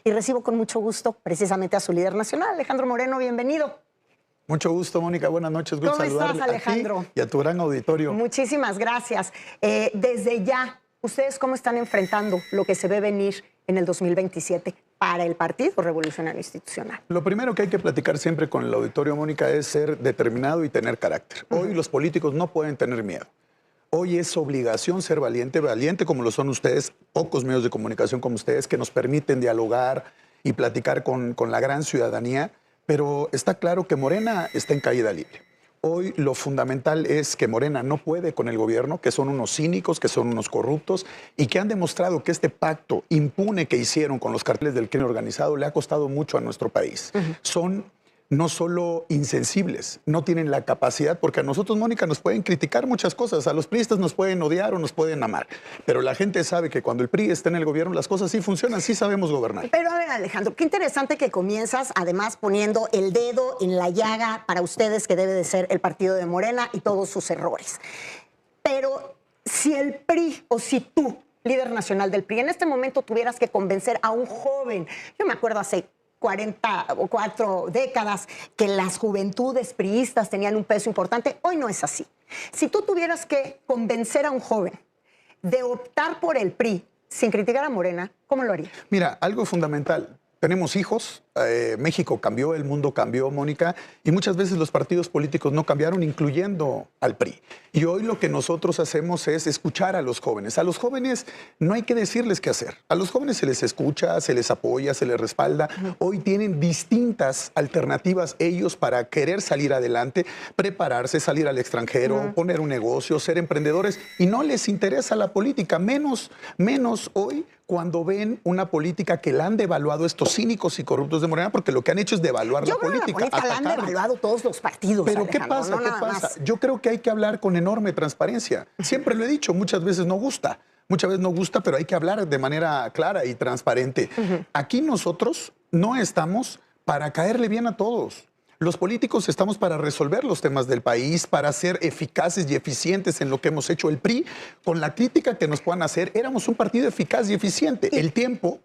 y recibo con mucho gusto precisamente a su líder nacional, Alejandro Moreno. Bienvenido. Mucho gusto, Mónica. Buenas noches. Gusto ¿Cómo saludarte estás, Alejandro? a ti y a tu gran auditorio. Muchísimas gracias. Desde ya, ¿ustedes cómo están enfrentando lo que se ve venir en el 2027 para el Partido Revolucionario Institucional? Lo primero que hay que platicar siempre con el auditorio, Mónica, es ser determinado y tener carácter. Hoy los políticos no pueden tener miedo. Hoy es obligación ser valiente, valiente como lo son ustedes, pocos medios de comunicación como ustedes, que nos permiten dialogar y platicar con la gran ciudadanía. Pero está claro que Morena está en caída libre. Hoy lo fundamental es que Morena no puede con el gobierno, que son unos cínicos, que son unos corruptos y que han demostrado que este pacto impune que hicieron con los carteles del crimen organizado le ha costado mucho a nuestro país. Son no solo insensibles, no tienen la capacidad, porque a nosotros, Mónica, nos pueden criticar muchas cosas, a los priistas nos pueden odiar o nos pueden amar, pero la gente sabe que cuando el PRI está en el gobierno las cosas sí funcionan, sí sabemos gobernar. Pero a ver, Alejandro, qué interesante que comienzas además poniendo el dedo en la llaga para ustedes que debe de ser el partido de Morena y todos sus errores. Pero si el PRI o si tú, líder nacional del PRI, en este momento tuvieras que convencer a un joven, yo me acuerdo hace 44 décadas que las juventudes priistas tenían un peso importante, hoy no es así. Si tú tuvieras que convencer a un joven de optar por el PRI sin criticar a Morena, ¿cómo lo harías? Mira, algo fundamental. Tenemos hijos, México cambió, el mundo cambió, Mónica, y muchas veces los partidos políticos no cambiaron, incluyendo al PRI. Y hoy lo que nosotros hacemos es escuchar a los jóvenes. A los jóvenes no hay que decirles qué hacer. A los jóvenes se les escucha, se les apoya, se les respalda. Hoy tienen distintas alternativas ellos para querer salir adelante, prepararse, salir al extranjero, poner un negocio, ser emprendedores, y no les interesa la política, menos hoy cuando ven una política que la han devaluado estos cínicos y corruptos de Morena, porque lo que han hecho es devaluar la política. La han devaluado todos los partidos. Pero Alejandro, ¿qué pasa? Yo creo que hay que hablar con enorme transparencia. Siempre lo he dicho, muchas veces no gusta. Muchas veces no gusta, pero hay que hablar de manera clara y transparente. Aquí nosotros no estamos para caerle bien a todos. Los políticos estamos para resolver los temas del país, para ser eficaces y eficientes en lo que hemos hecho. El PRI, con la crítica que nos puedan hacer, éramos un partido eficaz y eficiente. El tiempo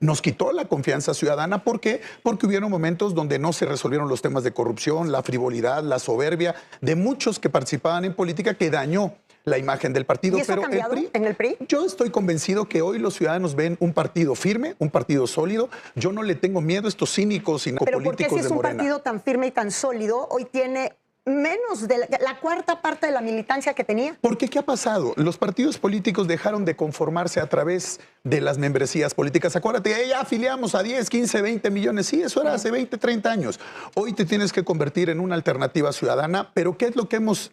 nos quitó la confianza ciudadana. ¿Por qué? Porque hubieron momentos donde no se resolvieron los temas de corrupción, la frivolidad, la soberbia de muchos que participaban en política que dañó la imagen del partido. ¿Y eso ha cambiado en el PRI? Yo estoy convencido que hoy los ciudadanos ven un partido firme, un partido sólido. Yo no le tengo miedo a estos cínicos y narcopolíticos de Morena. Pero ¿por qué si es un partido tan firme y tan sólido, hoy tiene menos de la cuarta parte de la militancia que tenía? Porque ¿qué ha pasado? Los partidos políticos dejaron de conformarse a través de las membresías políticas. Acuérdate, ya afiliamos a 10, 15, 20 millones. Sí, eso era hace 20, 30 años. Hoy te tienes que convertir en una alternativa ciudadana, pero ¿qué es lo que hemos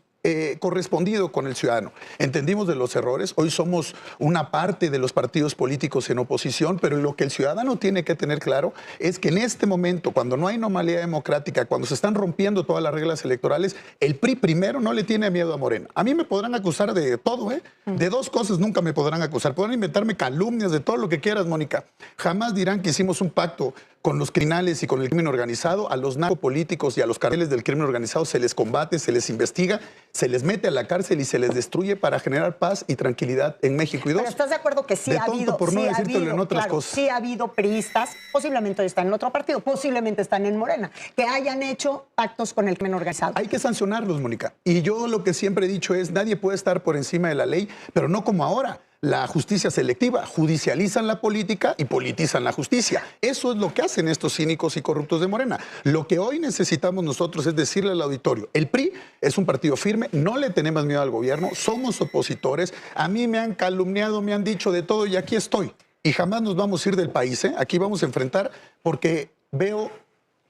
correspondido con el ciudadano? Entendimos de los errores, hoy somos una parte de los partidos políticos en oposición, pero lo que el ciudadano tiene que tener claro es que en este momento, cuando no hay normalidad democrática, cuando se están rompiendo todas las reglas electorales, el PRI primero no le tiene miedo a Morena. A mí me podrán acusar de todo, de dos cosas nunca me podrán acusar. Podrán inventarme calumnias de todo lo que quieras, Mónica. Jamás dirán que hicimos un pacto con los criminales y con el crimen organizado. A los narcopolíticos y a los carteles del crimen organizado se les combate, se les investiga, se les mete a la cárcel y se les destruye para generar paz y tranquilidad en México. Y dos, pero ¿estás de acuerdo que sí ha habido, por no decírtelo en otras cosas? Sí ha habido priistas, posiblemente están en otro partido, posiblemente están en Morena, que hayan hecho pactos con el crimen organizado? Hay que sancionarlos, Mónica. Y yo lo que siempre he dicho es, nadie puede estar por encima de la ley, pero no como ahora. La justicia selectiva, judicializan la política y politizan la justicia. Eso es lo que hacen estos cínicos y corruptos de Morena. Lo que hoy necesitamos nosotros es decirle al auditorio, el PRI es un partido firme, no le tenemos miedo al gobierno, somos opositores, a mí me han calumniado, me han dicho de todo y aquí estoy. Y jamás nos vamos a ir del país, Aquí vamos a enfrentar porque veo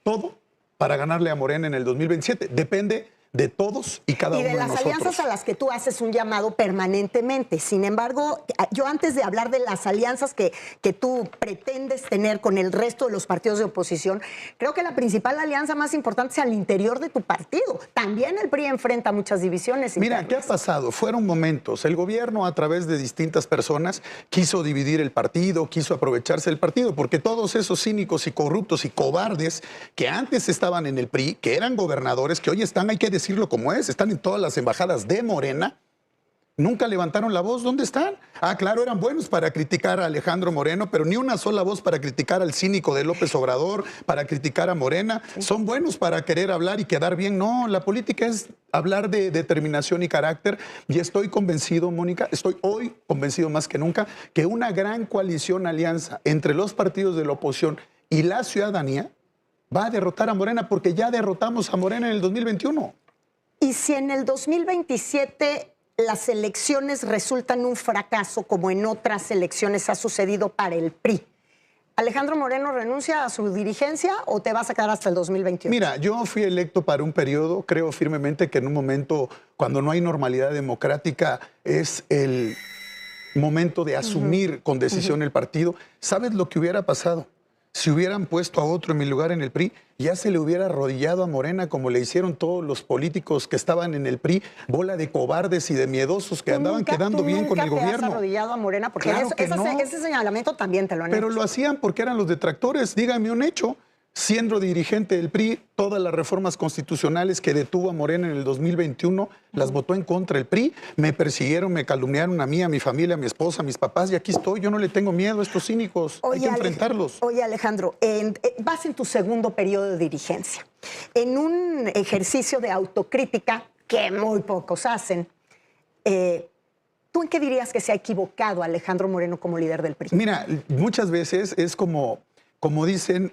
todo para ganarle a Morena en el 2027. Depende de todos y cada uno de nosotros. Y de las alianzas a las que tú haces un llamado permanentemente. Sin embargo, yo antes de hablar de las alianzas que tú pretendes tener con el resto de los partidos de oposición, creo que la principal alianza más importante es al interior de tu partido. También el PRI enfrenta muchas divisiones internas. Mira, ¿qué ha pasado? Fueron momentos. El gobierno, a través de distintas personas, quiso dividir el partido, quiso aprovecharse del partido, porque todos esos cínicos y corruptos y cobardes que antes estaban en el PRI, que eran gobernadores, que hoy están, hay que decirlo como es, están en todas las embajadas de Morena, Nunca levantaron la voz. ¿Dónde están? Ah, claro, eran buenos para criticar a Alejandro Moreno, pero ni una sola voz para criticar al cínico de López Obrador, para criticar a Morena. Son buenos para querer hablar y quedar bien. No, la política es hablar de determinación y carácter. Y estoy convencido, Mónica, estoy hoy convencido más que nunca, que una gran coalición, alianza entre los partidos de la oposición y la ciudadanía va a derrotar a Morena, porque ya derrotamos a Morena en el 2021. Y si en el 2027 las elecciones resultan un fracaso, como en otras elecciones ha sucedido para el PRI, ¿Alejandro Moreno renuncia a su dirigencia o te vas a quedar hasta el 2028? Mira, yo fui electo para un periodo, creo firmemente que en un momento cuando no hay normalidad democrática es el momento de asumir con decisión el partido. ¿Sabes lo que hubiera pasado? Si hubieran puesto a otro en mi lugar en el PRI, ya se le hubiera arrodillado a Morena como le hicieron todos los políticos que estaban en el PRI, bola de cobardes y de miedosos que andaban quedando bien con el gobierno. ¿Nunca te has arrodillado a Morena? Porque Claro que no. ese señalamiento también te lo han hecho. Pero lo hacían porque eran los detractores. Dígame un hecho. Siendo dirigente del PRI, todas las reformas constitucionales que detuvo a Morena en el 2021 las votó en contra el PRI. Me persiguieron, me calumniaron a mí, a mi familia, a mi esposa, a mis papás, y aquí estoy. Yo no le tengo miedo a estos cínicos. Hay que enfrentarlos. Oye, Alejandro, vas en tu segundo periodo de dirigencia. En un ejercicio de autocrítica que muy pocos hacen, ¿tú en qué dirías que se ha equivocado Alejandro Moreno como líder del PRI? Mira, muchas veces es como dicen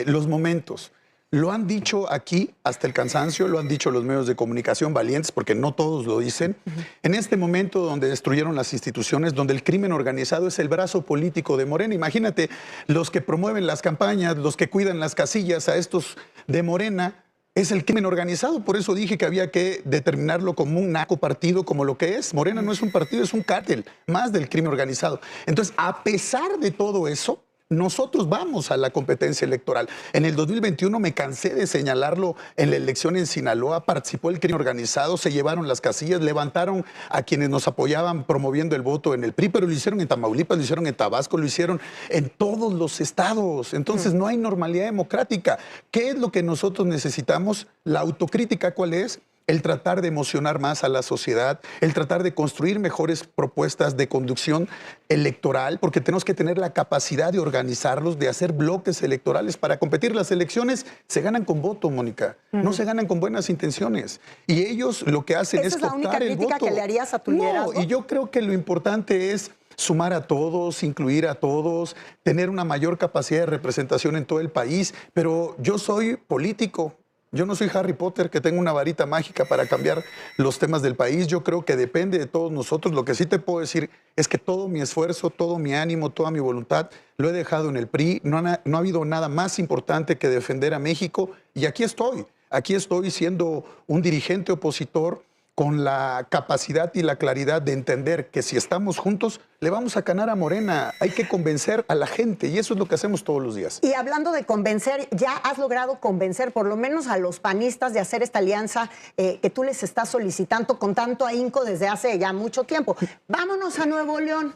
los momentos. Lo han dicho aquí hasta el cansancio, lo han dicho los medios de comunicación valientes, porque no todos lo dicen. En este momento donde destruyeron las instituciones, donde el crimen organizado es el brazo político de Morena. Imagínate, los que promueven las campañas, los que cuidan las casillas a estos de Morena, es el crimen organizado. Por eso dije que había que determinarlo como un narcopartido, como lo que es. Morena no es un partido, es un cártel, más del crimen organizado. Entonces, a pesar de todo eso, nosotros vamos a la competencia electoral. En el 2021 me cansé de señalarlo. En la elección en Sinaloa participó el crimen organizado, se llevaron las casillas, levantaron a quienes nos apoyaban promoviendo el voto en el PRI, pero lo hicieron en Tamaulipas, lo hicieron en Tabasco, lo hicieron en todos los estados. Entonces no hay normalidad democrática. ¿Qué es lo que nosotros necesitamos? La autocrítica, ¿cuál es? El tratar de emocionar más a la sociedad, el tratar de construir mejores propuestas de conducción electoral, porque tenemos que tener la capacidad de organizarlos, de hacer bloques electorales para competir. Las elecciones se ganan con voto, Mónica, no se ganan con buenas intenciones. Y ellos lo que hacen es cooptar el voto. ¿Esa es la única crítica que le harías a tu liderazgo? No, y yo creo que lo importante es sumar a todos, incluir a todos, tener una mayor capacidad de representación en todo el país. Pero yo soy político. Yo no soy Harry Potter, que tengo una varita mágica para cambiar los temas del país. Yo creo que depende de todos nosotros. Lo que sí te puedo decir es que todo mi esfuerzo, todo mi ánimo, toda mi voluntad lo he dejado en el PRI. No ha habido nada más importante que defender a México. Y aquí estoy siendo un dirigente opositor con la capacidad y la claridad de entender que si estamos juntos, le vamos a ganar a Morena. Hay que convencer a la gente y eso es lo que hacemos todos los días. Y hablando de convencer, ya has logrado convencer por lo menos a los panistas de hacer esta alianza que tú les estás solicitando con tanto ahínco desde hace ya mucho tiempo. Vámonos a Nuevo León.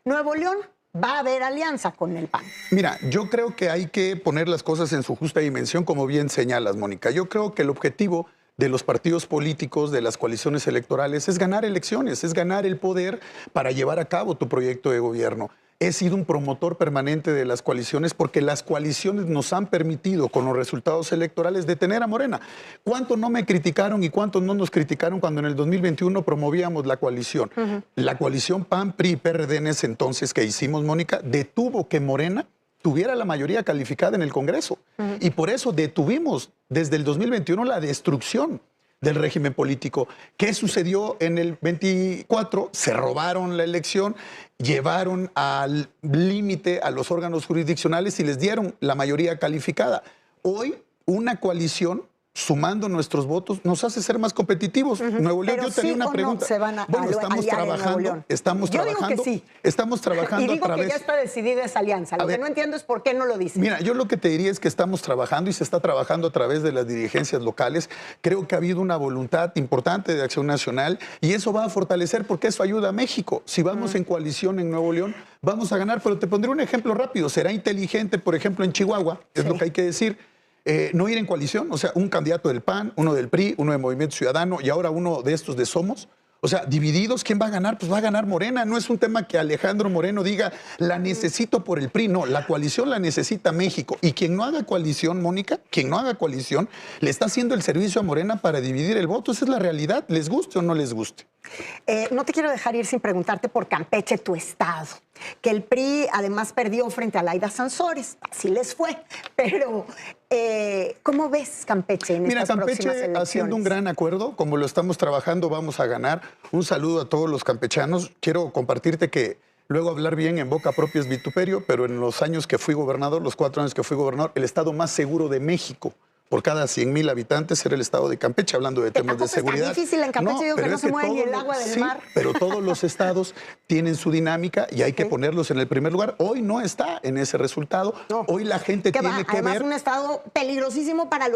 Nuevo León va a haber alianza con el PAN. Mira, yo creo que hay que poner las cosas en su justa dimensión, como bien señalas, Mónica. Yo creo que el objetivo de los partidos políticos, de las coaliciones electorales, es ganar elecciones, es ganar el poder para llevar a cabo tu proyecto de gobierno. He sido un promotor permanente de las coaliciones porque las coaliciones nos han permitido, con los resultados electorales, detener a Morena. ¿Cuántos no me criticaron y cuántos no nos criticaron cuando en el 2021 promovíamos la coalición? La coalición PAN, PRI, PRD en ese entonces que hicimos, Mónica, detuvo que Morena tuviera la mayoría calificada en el Congreso. Y por eso detuvimos desde el 2021 la destrucción del régimen político. ¿Qué sucedió en el 24? Se robaron la elección, llevaron al límite a los órganos jurisdiccionales y les dieron la mayoría calificada. Hoy, una coalición, sumando nuestros votos, nos hace ser más competitivos. Nuevo León, yo tenía una pregunta. No se van a estamos trabajando, estamos trabajando y digo que ya está decidida esa alianza. Lo que no entiendo es por qué no lo dicen. Mira, yo lo que te diría es que estamos trabajando y se está trabajando a través de las dirigencias locales. Creo que ha habido una voluntad importante de Acción Nacional y eso va a fortalecer porque eso ayuda a México. Si vamos en coalición en Nuevo León, vamos a ganar. Pero te pondré un ejemplo rápido. Será inteligente, por ejemplo, en Chihuahua, es lo que hay que decir. No ir en coalición, o sea, un candidato del PAN, uno del PRI, uno de Movimiento Ciudadano y ahora uno de estos de Somos, O sea, divididos, ¿quién va a ganar? Pues va a ganar Morena. No es un tema que Alejandro Moreno diga, la necesito por el PRI. No, la coalición la necesita México. Y quien no haga coalición, Mónica, quien no haga coalición, le está haciendo el servicio a Morena para dividir el voto. Esa es la realidad, les guste o no les guste. No te quiero dejar ir sin preguntarte por Campeche, tu estado, que el PRI además perdió frente a Laida Sansores, así les fue, pero ¿cómo ves Campeche en estas próximas elecciones? Campeche haciendo un gran acuerdo, como lo estamos trabajando vamos a ganar. Un saludo a todos los campechanos. Quiero compartirte que luego hablar bien en boca propia es vituperio, pero en los años que fui gobernador, los 4 años que fui gobernador, el estado más seguro de México por cada 100,000 habitantes era el estado de Campeche, hablando de temas de seguridad. Es difícil en Campeche, digo que no se mueve ni el agua del mar. Pero todos los estados tienen su dinámica y hay que ponerlos en el primer lugar. Hoy no está en ese resultado. No. Hoy la gente tiene que Además, ver... un estado peligrosísimo para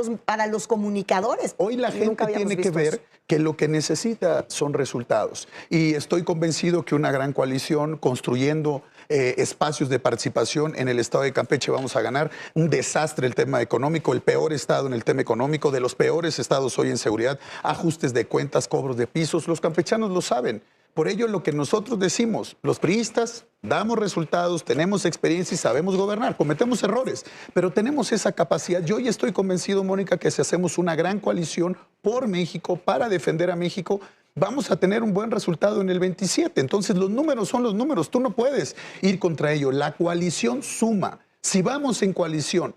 los comunicadores. Hoy la gente tiene que ver que lo que necesita son resultados. Y estoy convencido que una gran coalición construyendo espacios de participación en el estado de Campeche vamos a ganar. Un desastre el tema económico, el peor estado en el tema económico, de los peores estados hoy en seguridad, ajustes de cuentas, cobros de pisos, los campechanos lo saben. Por ello lo que nosotros decimos, los priistas damos resultados, tenemos experiencia y sabemos gobernar, cometemos errores, pero tenemos esa capacidad. Yo hoy estoy convencido, Mónica, que si hacemos una gran coalición por México, para defender a México, vamos a tener un buen resultado en el 27. Entonces los números son los números, tú no puedes ir contra ello. La coalición suma. Si vamos en coalición,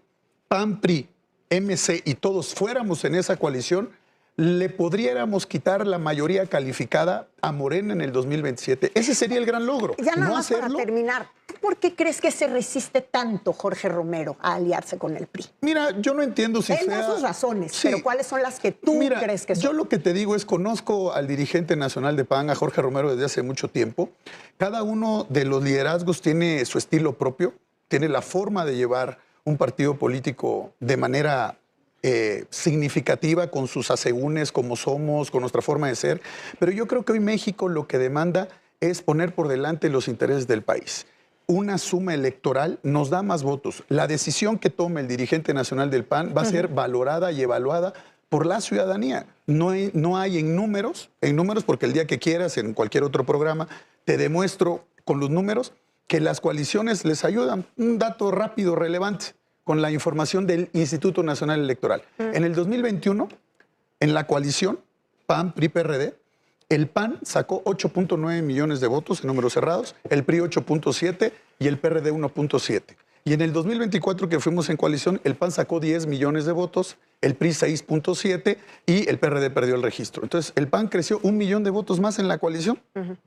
PAN, PRI, MC y todos fuéramos en esa coalición, le podríamos quitar la mayoría calificada a Morena en el 2027. Ese sería el gran logro. Ya nada más para terminar, ¿tú por qué crees que se resiste tanto Jorge Romero a aliarse con el PRI? Mira, yo no entiendo si Él da sus razones, sí, pero ¿cuáles son las que tú crees que son? Yo lo que te digo es, conozco al dirigente nacional de PAN, a Jorge Romero, desde hace mucho tiempo. Cada uno de los liderazgos tiene su estilo propio, tiene la forma de llevar un partido político de manera significativa, con sus asegúnes, como somos, con nuestra forma de ser. Pero yo creo que hoy México lo que demanda es poner por delante los intereses del país. Una suma electoral nos da más votos. La decisión que tome el dirigente nacional del PAN va a ser valorada y evaluada por la ciudadanía. No hay en números, porque el día que quieras, en cualquier otro programa, te demuestro con los números que las coaliciones les ayudan. Un dato rápido, relevante, con la información del Instituto Nacional Electoral. En el 2021, en la coalición PAN, PRI, PRD, el PAN sacó 8.9 millones de votos en números cerrados, el PRI 8.7 y el PRD 1.7. Y en el 2024 que fuimos en coalición, el PAN sacó 10 millones de votos, el PRI 6.7 y el PRD perdió el registro. Entonces, el PAN creció 1 millón de votos más en la coalición.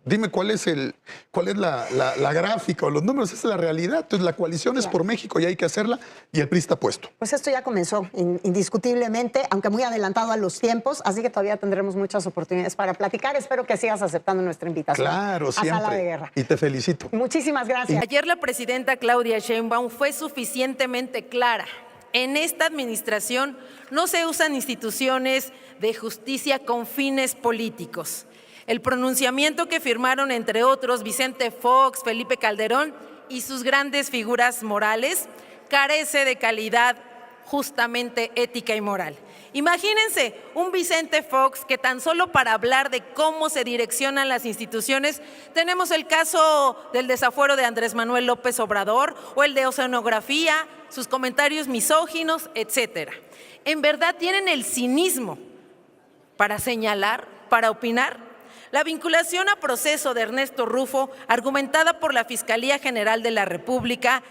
Dime cuál es la gráfica o los números, esa es la realidad. Entonces, la coalición es por México y hay que hacerla y el PRI está puesto. Pues esto ya comenzó, indiscutiblemente, aunque muy adelantado a los tiempos, así que todavía tendremos muchas oportunidades para platicar. Espero que sigas aceptando nuestra invitación. Claro, siempre. A Sala de Guerra. Y te felicito. Muchísimas gracias. Ayer la presidenta Claudia Sheinbaum fue suficientemente clara. En esta administración no se usan instituciones de justicia con fines políticos. El pronunciamiento que firmaron, entre otros, Vicente Fox, Felipe Calderón y sus grandes figuras morales, carece de calidad justamente ética y moral. Imagínense un Vicente Fox que tan solo para hablar de cómo se direccionan las instituciones, tenemos el caso del desafuero de Andrés Manuel López Obrador o el de oceanografía, sus comentarios misóginos, etcétera. En verdad tienen el cinismo para señalar, para opinar. La vinculación a proceso de Ernesto Rufo, argumentada por la Fiscalía General de la República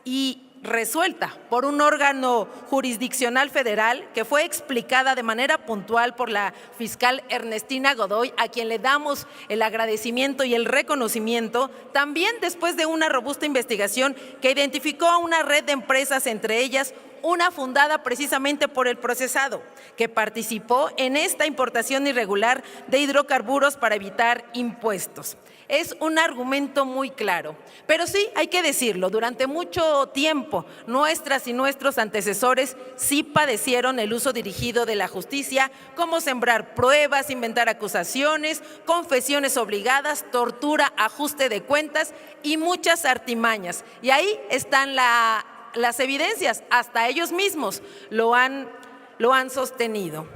y resuelta por un órgano jurisdiccional federal que fue explicada de manera puntual por la fiscal Ernestina Godoy, a quien le damos el agradecimiento y el reconocimiento, también después de una robusta investigación que identificó a una red de empresas, entre ellas una fundada precisamente por el procesado, que participó en esta importación irregular de hidrocarburos para evitar impuestos. Es un argumento muy claro, pero sí, hay que decirlo, durante mucho tiempo nuestras y nuestros antecesores sí padecieron el uso dirigido de la justicia, como sembrar pruebas, inventar acusaciones, confesiones obligadas, tortura, ajuste de cuentas y muchas artimañas. Y ahí están las evidencias, hasta ellos mismos lo han sostenido.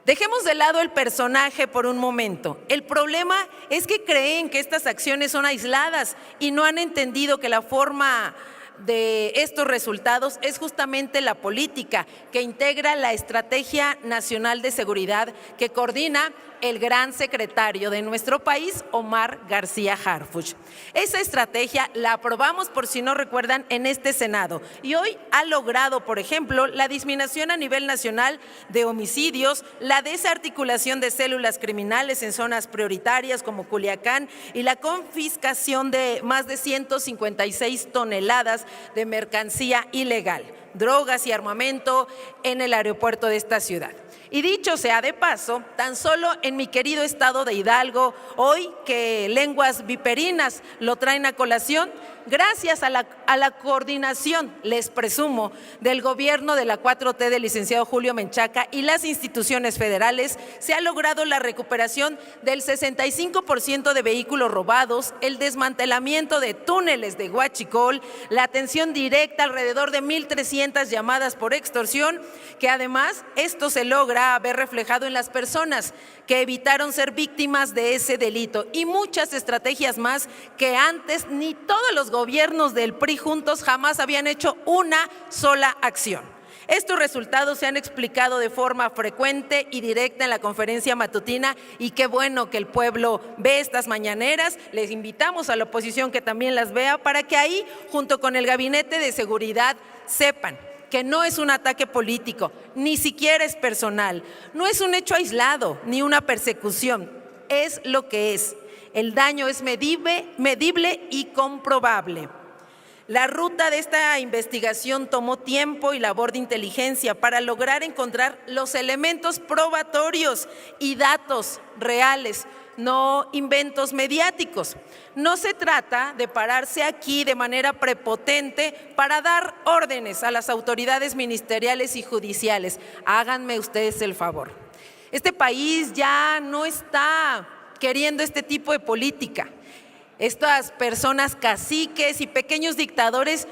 Dejemos de lado el personaje por un momento. El problema es que creen que estas acciones son aisladas y no han entendido que la forma de estos resultados es justamente la política que integra la Estrategia Nacional de Seguridad que coordina el gran secretario de nuestro país, Omar García Harfuch. Esa estrategia la aprobamos, por si no recuerdan, en este Senado y hoy ha logrado, por ejemplo, la disminución a nivel nacional de homicidios, la desarticulación de células criminales en zonas prioritarias como Culiacán y la confiscación de más de 156 toneladas de mercancía ilegal, drogas y armamento en el aeropuerto de esta ciudad. Y dicho sea de paso, tan solo en mi querido estado de Hidalgo, hoy que lenguas viperinas lo traen a colación, gracias a la coordinación, les presumo, del gobierno de la 4T del licenciado Julio Menchaca y las instituciones federales, se ha logrado la recuperación del 65% de vehículos robados, el desmantelamiento de túneles de huachicol, la atención directa alrededor de 1,300 llamadas por extorsión, que además esto se logra ver reflejado en las personas que evitaron ser víctimas de ese delito y muchas estrategias más que antes ni todos los gobiernos del PRI juntos jamás habían hecho una sola acción. Estos resultados se han explicado de forma frecuente y directa en la conferencia matutina y qué bueno que el pueblo ve estas mañaneras. Les invitamos a la oposición que también las vea para que ahí, junto con el Gabinete de Seguridad, sepan que no es un ataque político, ni siquiera es personal, no es un hecho aislado, ni una persecución, es lo que es. El daño es medible y comprobable. La ruta de esta investigación tomó tiempo y labor de inteligencia para lograr encontrar los elementos probatorios y datos reales, no inventos mediáticos. No se trata de pararse aquí de manera prepotente para dar órdenes a las autoridades ministeriales y judiciales. Háganme ustedes el favor. Este país ya no está queriendo este tipo de política. Estas personas caciques y pequeños dictadores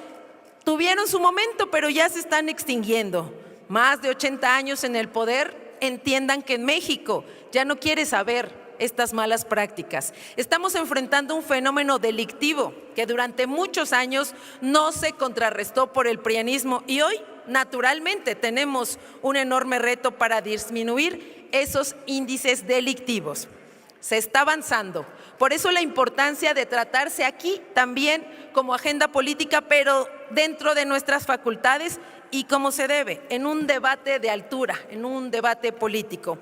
tuvieron su momento, pero ya se están extinguiendo. Más de 80 años en el poder, entiendan que en México ya no quiere saber estas malas prácticas. Estamos enfrentando un fenómeno delictivo que durante muchos años no se contrarrestó por el prianismo y hoy, naturalmente, tenemos un enorme reto para disminuir esos índices delictivos. Se está avanzando. Por eso la importancia de tratarse aquí también como agenda política, pero dentro de nuestras facultades y como se debe, en un debate de altura, en un debate político.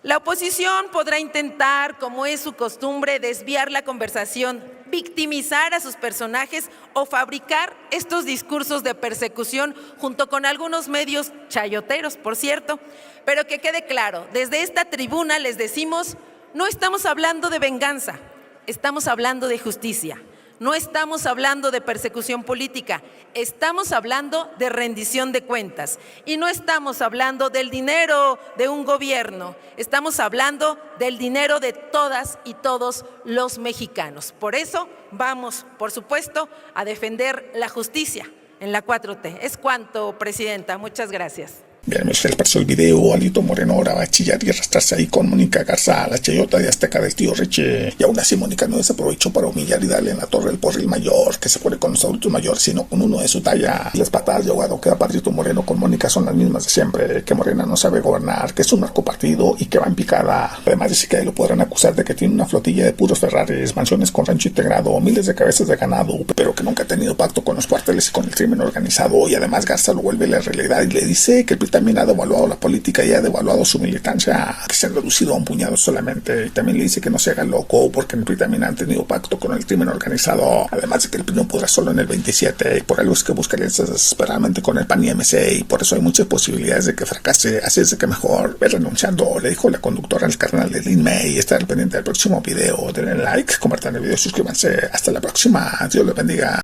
La oposición podrá intentar, como es su costumbre, desviar la conversación, victimizar a sus personajes o fabricar estos discursos de persecución junto con algunos medios chayoteros, por cierto. Pero que quede claro, desde esta tribuna les decimos, no estamos hablando de venganza, estamos hablando de justicia. No estamos hablando de persecución política, estamos hablando de rendición de cuentas. Y no estamos hablando del dinero de un gobierno, estamos hablando del dinero de todas y todos los mexicanos. Por eso vamos, por supuesto, a defender la justicia en la 4T. Es cuanto, Presidenta. Muchas gracias. Bien, les pasó el video, Alito Moreno ahora va a chillar y arrastrarse ahí con Mónica Garza, la chayota de Azteca del tío Reche. Y aún así Mónica no desaprovechó para humillar y darle en la torre el porril mayor, que se pone con los adultos mayores, sino con uno de su talla. Y las patadas de ahogado que da Alito Moreno con Mónica son las mismas de siempre, que Morena no sabe gobernar, que es un narcopartido y que va en picada. Además dice que ahí lo podrán acusar de que tiene una flotilla de puros Ferraris, mansiones con rancho integrado, miles de cabezas de ganado, pero que nunca ha tenido pacto con los cuarteles y con el crimen organizado. Y además Garza lo vuelve a la realidad y le dice que el también ha devaluado la política y ha devaluado su militancia, que se han reducido a un puñado solamente. Y también le dice que no se haga loco porque en el PRI también han tenido pacto con el crimen organizado. Además de que el PRI no podrá solo en el 27 y por algo es que busca alianzas desesperadamente con el PAN y MC y por eso hay muchas posibilidades de que fracase. Así es de que mejor ve renunciando, le dijo la conductora al canal de Lin May. Estar al pendiente del próximo video, denle like, compartan el video, suscríbanse. Hasta la próxima. Dios les bendiga.